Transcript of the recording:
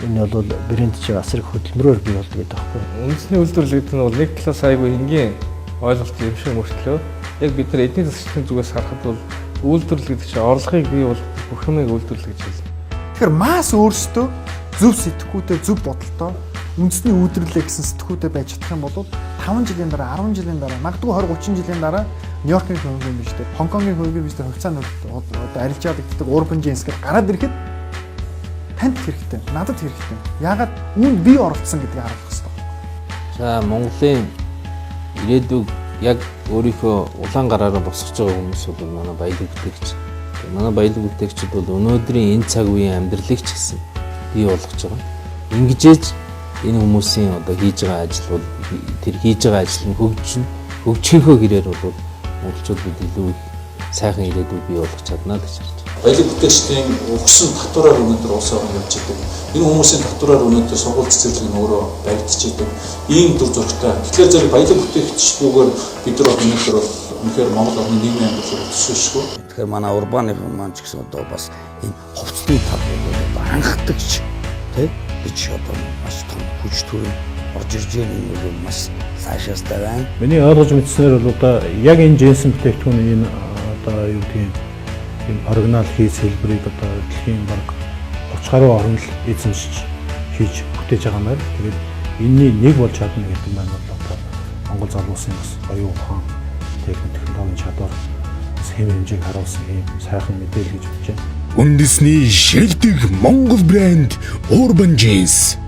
Энэ бол брэнд чинь асар их хөдөлмөрөөр бий болдог гэдэг байхгүй. Үндэсний үйлдвэрлэл гэдэг нь бол нэг талаас айгүй энгийн ойлголт юм шиг мөртлөө яг бид нар эдийн засгийн зүгээс харахад бол үйлдвэрлэл гэдэг чинь орлогыг бий болгох бүх юмыг үйлдвэрлэл гэж хэлнэ. Тэгэхээр масс өөрсдөө зөв сэтгүүтэй, зөв бодолтой үндэсний үйлдвэрлэлээ гэсэн сэтгүүтэй байж чадах юм бол 5 жилийн дараа, 10 жилийн дараа, магадгүй 20 30 жилийн дараа Нью-Йоркийн хөрөнгөний биш дээр, Хонконгийн хөрөнгөний биш дээр хувьцаанд одоо арилжаад игддэг Urban Jeans гэдэг гараад ирэхэд танд хэрэгтэй, надад хэрэгтэй. Яагаад үүнд би оролцсон гэдгийг харуулах хэрэгтэй. За Монголын ирээдүйг яг өөрийнхөө улаан гараараа босгож байгаа хүмүүс бол манай баялаг бүтээгч. Манай баялаг бүтээгчид бол өнөөдрийн энэ цаг үеийн амьдралыг ч гэсэн бий болгож байгаа. Ингэжээж энэ хүмүүсийн одоо хийж байгаа ажил бол тэр хийж байгаа ажил нь хөгжихөө гэрээр бол монголчууд бид илүү их сайхан ирээдүйг бий болгож чадна гэж харж байна. Баялаг бүтээгчдийн өгсөн татвараар өнөөдөр улс орон явж идэг. Энэ хүмүүсийн татвараар өнөөдөр сургууль цэцэрлэг нь өөрөө баригдчихэдэг. Ийм дүр зурагтай. Тэгэхээр зэрэг баялаг бүтээгчдүүгээр бид нар өнөөдөр бол үнэхээр Монгол орны нийгмийн амьдралыг өсгөшгүй. Тэгэхээр манай урбаны хүмүүс ч гэсэн одоо бас энэ хувцсны тал бол анхдагч тий гэж одоо маш том хүч төрөй орж ирж байгаа юм бол маш цаашаастай байна. Миний ойлгож мэдснээр бол одоо яг энэ джинсэн бүтээгдэхүүн энэ одоо юу гэдгийг энэ оригинал хийц хэлбэрийг одоо дэлхийн баг 30 гаруй орнд л эзэмшиж хийж бүтээж байгаа юм байна. Тэгээд энэний нэг болж чадна гэдэг маань бол одоо Монгол залуусын бас оюун ухаан, техник технологийн чадвар хэм хэмжээг харуулсан юм сайхан мэдээлэл гэж бодож байна. Үндэсний шилдэг Монгол брэнд Urban Jeans